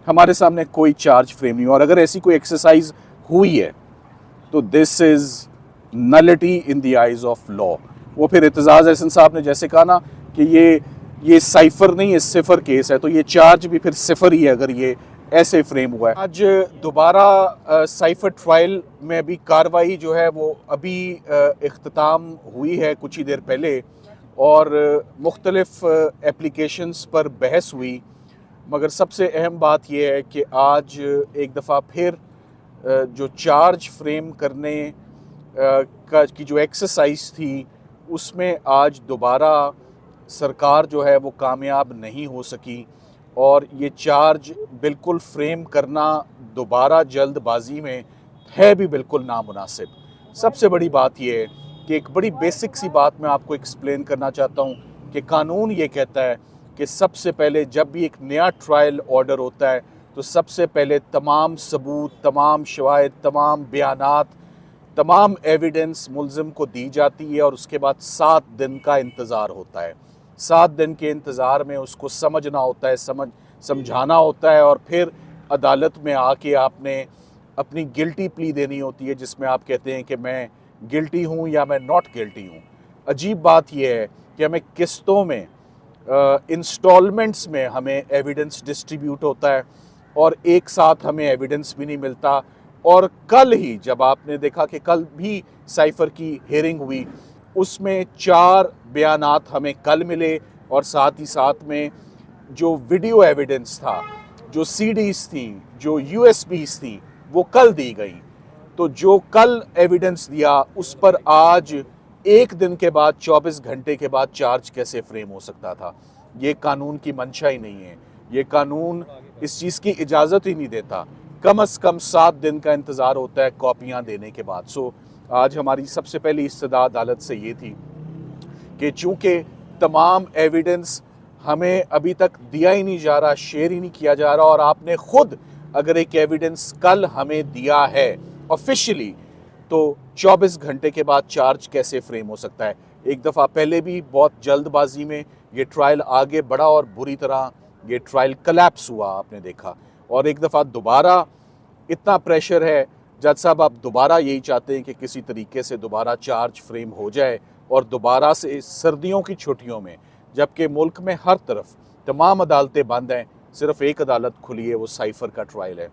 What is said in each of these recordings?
हमारे सामने कोई चार्ज फ्रेम नहीं, और अगर ऐसी कोई एक्सरसाइज हुई है तो this is nullity in the eyes of law. वो फिर एतजाज़ एहसन साहब ने जैसे कहा ना कि ये साइफर नहीं है, सिफर केस है, तो ये चार्ज भी फिर सिफर ही है अगर ये ऐसे फ्रेम हुआ है। आज दोबारा साइफर ट्रायल में अभी कार्रवाई जो है वो अभी इख्तिताम हुई है कुछ ही देर पहले, और मुख्तलिफ एप्लीकेशंस पर बहस हुई। मगर सबसे अहम बात यह है कि आज एक दफ़ा फिर जो चार्ज फ्रेम करने की जो एक्सरसाइज थी उसमें आज दोबारा सरकार जो है वो कामयाब नहीं हो सकी, और ये चार्ज बिल्कुल फ्रेम करना दोबारा जल्दबाजी में है भी बिल्कुल नामुनासिब। सबसे बड़ी बात यह है कि एक बड़ी बेसिक सी बात मैं आपको एक्सप्लेन करना चाहता हूँ कि कानून ये कहता है कि सबसे पहले जब भी एक नया ट्रायल ऑर्डर होता है तो सबसे पहले तमाम सबूत, तमाम शवाहिद, तमाम बयानात, तमाम एविडेंस मुल्ज़िम को दी जाती है, और उसके बाद 7 दिन का इंतज़ार होता है। 7 दिन के इंतज़ार में उसको समझना होता है, समझाना होता है, और फिर अदालत में आके आपने अपनी गिल्टी प्ली देनी होती है, जिसमें आप कहते हैं कि मैं गिल्टी हूँ या मैं नॉट गिल्टी हूँ। अजीब बात यह है कि हमें किस्तों में, इंस्टॉलमेंट्स में हमें एविडेंस डिस्ट्रीब्यूट होता है, और एक साथ हमें एविडेंस भी नहीं मिलता। और कल ही जब आपने देखा कि कल भी साइफर की हेयरिंग हुई, उसमें 4 बयानात हमें कल मिले, और साथ ही साथ में जो वीडियो एविडेंस था, जो सीडीज थी, जो यूएसबीज थी, वो कल दी गई। तो जो कल एविडेंस दिया उस पर आज एक दिन के बाद, 24 घंटे के बाद चार्ज कैसे फ्रेम हो सकता था? ये कानून की मंशा ही नहीं है। ये कानून इस चीज़ की इजाज़त ही नहीं देता। कम से कम 7 दिन का इंतज़ार होता है कॉपियाँ देने के बाद। सो आज हमारी सबसे पहली इस्तदा अदालत से ये थी कि चूँकि तमाम एविडेंस हमें अभी तक दिया ही नहीं जा रहा, शेयर ही नहीं किया जा रहा, और आपने खुद अगर एक एविडेंस कल हमें दिया है ऑफिशियली, तो 24 घंटे के बाद चार्ज कैसे फ्रेम हो सकता है? एक दफ़ा पहले भी बहुत जल्दबाजी में ये ट्रायल आगे बढ़ा और बुरी तरह ये ट्रायल कलैप्स हुआ, आपने देखा। और एक दफ़ा दोबारा इतना प्रेशर है, जज साहब आप दोबारा यही चाहते हैं कि किसी तरीके से दोबारा चार्ज फ्रेम हो जाए, और दोबारा से सर्दियों की छुट्टियों में, जबकि मुल्क में हर तरफ तमाम अदालतें बंद हैं, सिर्फ एक अदालत खुली है, वो साइफर का ट्रायल है।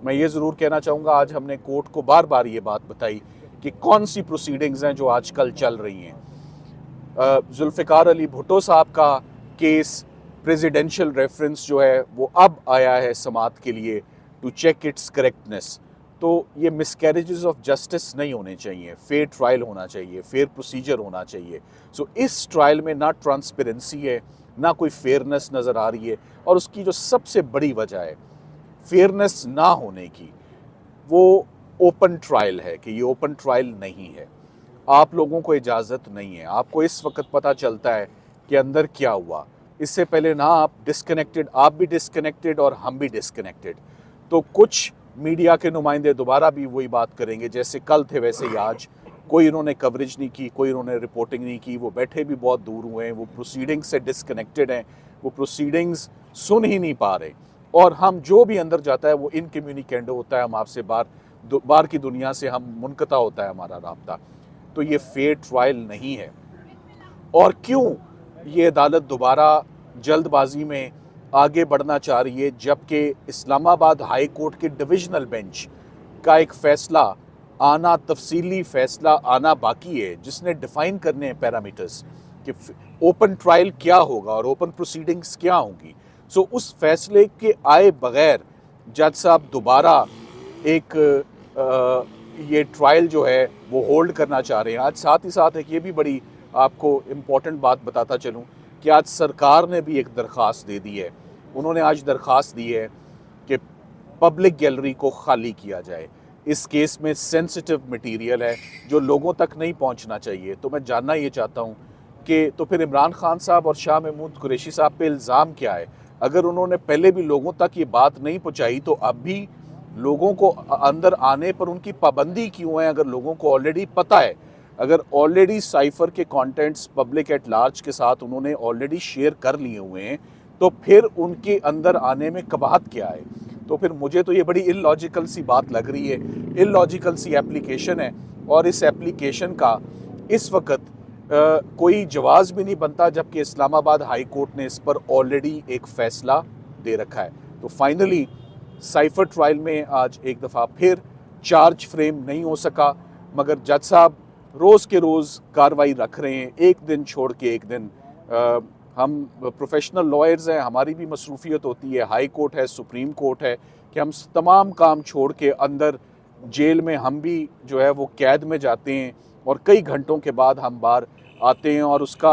मैं ये ज़रूर कहना चाहूँगा, आज हमने कोर्ट को बार बार ये बात बताई कि कौन सी प्रोसीडिंग्स हैं जो आजकल चल रही हैं। जुल्फ़िकार अली भुट्टो साहब का केस प्रेसिडेंशियल रेफरेंस जो है वो अब आया है समात के लिए टू चेक इट्स करेक्टनेस। तो ये मिसकैरेजेस ऑफ जस्टिस नहीं होने चाहिए, फेयर ट्रायल होना चाहिए, फेयर प्रोसीजर होना चाहिए। सो इस ट्रायल में ना ट्रांसपेरेंसी है, ना कोई फेयरनेस नज़र आ रही है, और उसकी जो सबसे बड़ी वजह है फेयरनेस ना होने की, वो ओपन ट्रायल है कि ये ओपन ट्रायल नहीं है। आप लोगों को इजाज़त नहीं है, आपको इस वक्त पता चलता है कि अंदर क्या हुआ। इससे पहले ना आप भी डिस्कनेक्टेड और हम भी डिस्कनेक्टेड। तो कुछ मीडिया के नुमाइंदे दोबारा भी वही बात करेंगे, जैसे कल थे वैसे ही आज। कोई इन्होंने कवरेज नहीं की, कोई इन्होंने रिपोर्टिंग नहीं की, वो बैठे भी बहुत दूर हुए हैं, वो प्रोसीडिंग्स से डिस्कनेक्टेड हैं, वो प्रोसीडिंग्स सुन ही नहीं पा रहे। और हम जो भी अंदर जाता है वो इनकम्युनिकेंडो होता है, हम आपसे बाहर की दुनिया से हम मुनक़ता होता है हमारा राब्ता। तो ये फेयर ट्रायल नहीं है। और क्यों ये अदालत दोबारा जल्दबाजी में आगे बढ़ना चाह रही है, जबकि इस्लामाबाद हाई कोर्ट के डिविजनल बेंच का एक फ़ैसला आना, तफसीली फ़ैसला आना बाकी है, जिसने डिफ़ाइन करने हैं पैरामीटर्स कि ओपन ट्रायल क्या होगा और ओपन प्रोसीडिंग्स क्या होंगी। सो उस फैसले के आए बगैर जज साहब दोबारा एक ये ट्रायल जो है वो होल्ड करना चाह रहे हैं। आज साथ ही साथ एक ये भी बड़ी आपको इम्पॉर्टेंट बात बताता चलूँ कि आज सरकार ने भी एक दरख्वास्त दे दी है। उन्होंने आज दरख्वास्त दी है कि पब्लिक गैलरी को खाली किया जाए। इस केस में सेंसिटिव मटेरियल है जो लोगों तक नहीं पहुंचना चाहिए। तो मैं जानना ये चाहता हूं कि तो फिर इमरान खान साहब और शाह महमूद कुरैशी साहब पे इल्ज़ाम क्या है? अगर उन्होंने पहले भी लोगों तक ये बात नहीं पहुंचाई तो अब भी लोगों को अंदर आने पर उनकी पाबंदी क्यों है? अगर लोगों को ऑलरेडी पता है, अगर ऑलरेडी साइफर के कंटेंट्स पब्लिक एट लार्ज के साथ उन्होंने ऑलरेडी शेयर कर लिए हुए हैं, तो फिर उनके अंदर आने में कबाहत क्या है? तो फिर मुझे तो ये बड़ी इलॉजिकल सी बात लग रही है, इलॉजिकल सी एप्लीकेशन है। और इस एप्लीकेशन का इस वक्त कोई जवाब भी नहीं बनता, जबकि इस्लामाबाद हाई कोर्ट ने इस पर ऑलरेडी एक फ़ैसला दे रखा है। तो फाइनली साइफर ट्रायल में आज एक दफ़ा फिर चार्ज फ्रेम नहीं हो सका, मगर जज साहब रोज़ के रोज़ कार्रवाई रख रहे हैं, एक दिन छोड़ के एक दिन। हम प्रोफेशनल लॉयर्स हैं, हमारी भी मसरूफियत होती है, हाई कोर्ट है, सुप्रीम कोर्ट है, कि हम तमाम काम छोड़ के अंदर जेल में हम भी जो है वो कैद में जाते हैं और कई घंटों के बाद हम बाहर आते हैं। और उसका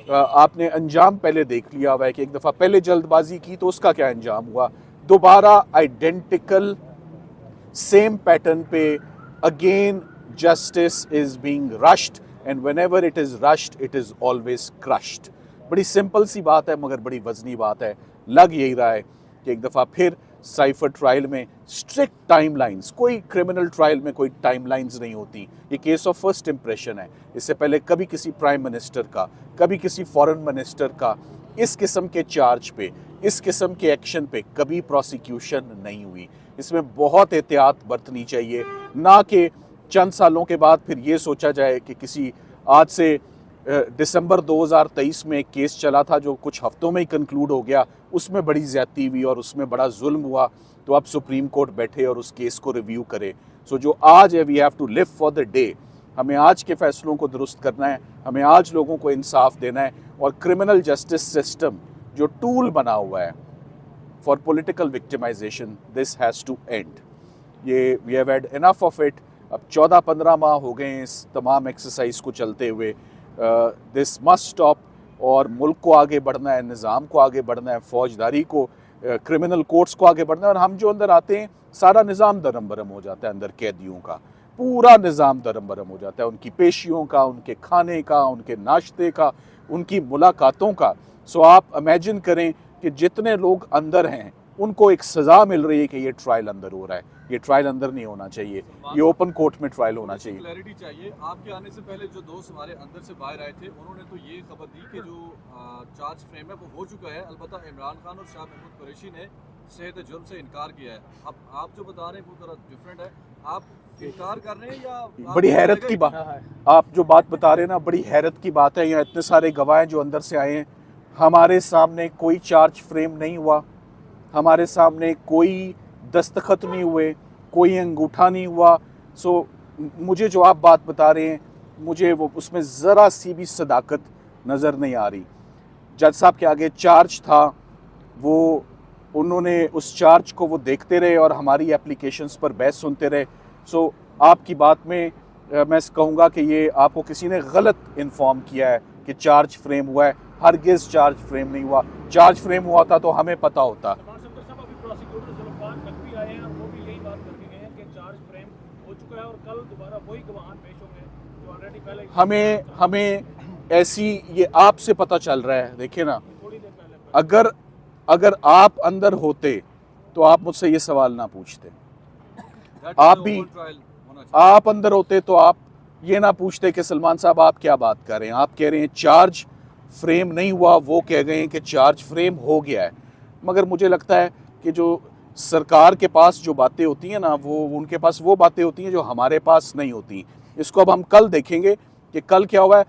आपने अंजाम पहले देख लिया हुआ है कि एक दफ़ा पहले जल्दबाजी की तो उसका क्या अंजाम हुआ, दोबारा आइडेंटिकल सेम पैटर्न पे again justice is being rushed, and whenever it is rushed it is always crushed. बड़ी सिंपल सी बात है मगर बड़ी वजनी बात है। लग यही रहा है कि एक दफ़ा फिर साइफर ट्रायल में स्ट्रिक्ट टाइमलाइंस, कोई क्रिमिनल ट्रायल में कोई टाइमलाइंस नहीं होती, ये केस ऑफ फर्स्ट इंप्रेशन है। इससे पहले कभी किसी प्राइम मिनिस्टर का, कभी किसी फॉरेन मिनिस्टर का इस किस्म के चार्ज पे, इस किस्म के एक्शन पे कभी प्रोसिक्यूशन नहीं हुई। इसमें बहुत एहतियात बरतनी चाहिए, ना कि चंद सालों के बाद फिर ये सोचा जाए कि किसी आज से दिसंबर 2023 में एक केस चला था जो कुछ हफ्तों में ही कंक्लूड हो गया, उसमें बड़ी ज़्यादती हुई और उसमें बड़ा जुल्म हुआ, तो अब सुप्रीम कोर्ट बैठे और उस केस को रिव्यू करे। सो जो आज है, we have to live for the day. हमें आज के फैसलों को दुरुस्त करना है, हमें आज लोगों को इंसाफ देना है, और क्रिमिनल जस्टिस सिस्टम जो टूल बना हुआ है for political victimization, this has to end. ये we have had enough of it. अब 14-15 माह हो गए हैं इस तमाम एक्सरसाइज को चलते हुए। दिस मस्ट स्टॉप, और मुल्क को आगे बढ़ना है, निज़ाम को आगे बढ़ना है, फौजदारी को, क्रिमिनल कोर्ट्स को आगे बढ़ना है। और हम जो अंदर आते हैं सारा निज़ाम दरम बरम हो जाता है, अंदर कैदियों का पूरा निज़ाम दरम बरम हो जाता है, उनकी पेशियों का, उनके खाने का, उनके नाश्ते का, उनकी मुलाकातों का। सो आप इमेजिन करें कि जितने लोग अंदर हैं उनको एक सज़ा मिल रही है कि ये ट्रायल अंदर हो रहा है। ये ट्रायल अंदर नहीं होना चाहिए, ये ओपन कोर्ट में ट्रायल होना चाहिए। क्लैरिटी चाहिए। आपके आने से पहले जो दोस्त हमारे अंदर से बाहर आए थे, उन्होंने तो ये खबर दी कि जो चार्ज फ्रेम है वो हो चुका है। अलबत्ता इमरान खान और शाह महमूद कुरैशी ने सेहत जुर्म से इनकार किया है। अब आप जो बता रहे हैं वो थोड़ा डिफरेंट है। आप इनकार कर रहे हैं या बड़ी हैरत की बात आप जो बात बता रहे हैं ना, बड़ी हैरत की बात है। यहाँ इतने सारे गवाह जो अंदर से आए हैं, हमारे सामने कोई चार्ज फ्रेम नहीं हुआ, हमारे सामने कोई दस्तखत नहीं हुए, कोई अंगूठा नहीं हुआ। सो मुझे जो आप बात बता रहे हैं, मुझे वो उसमें ज़रा सी भी सदाकत नज़र नहीं आ रही। जज साहब के आगे चार्ज था, वो उन्होंने उस चार्ज को वो देखते रहे और हमारी एप्लीकेशंस पर बहस सुनते रहे। सो आपकी बात में मैं कहूँगा कि ये आपको किसी ने गलत इन्फॉर्म किया है कि चार्ज फ्रेम हुआ है। हरगिज़ चार्ज फ्रेम नहीं हुआ। चार्ज फ्रेम हुआ था तो हमें पता होता। हमें ऐसी ये आपसे पता चल रहा है। देखिए ना, अगर आप अंदर होते तो आप मुझसे ये सवाल ना पूछते। आप अंदर होते तो आप ये ना पूछते कि सलमान साहब आप क्या बात कर रहे हैं। आप कह रहे हैं चार्ज फ्रेम नहीं हुआ, वो कह गए हैं कि चार्ज फ्रेम हो गया है। मगर मुझे लगता है कि जो सरकार के पास जो बातें होती हैं ना, वो उनके पास वो बातें होती हैं जो हमारे पास नहीं होती। इसको अब हम कल देखेंगे कि कल क्या हुआ है।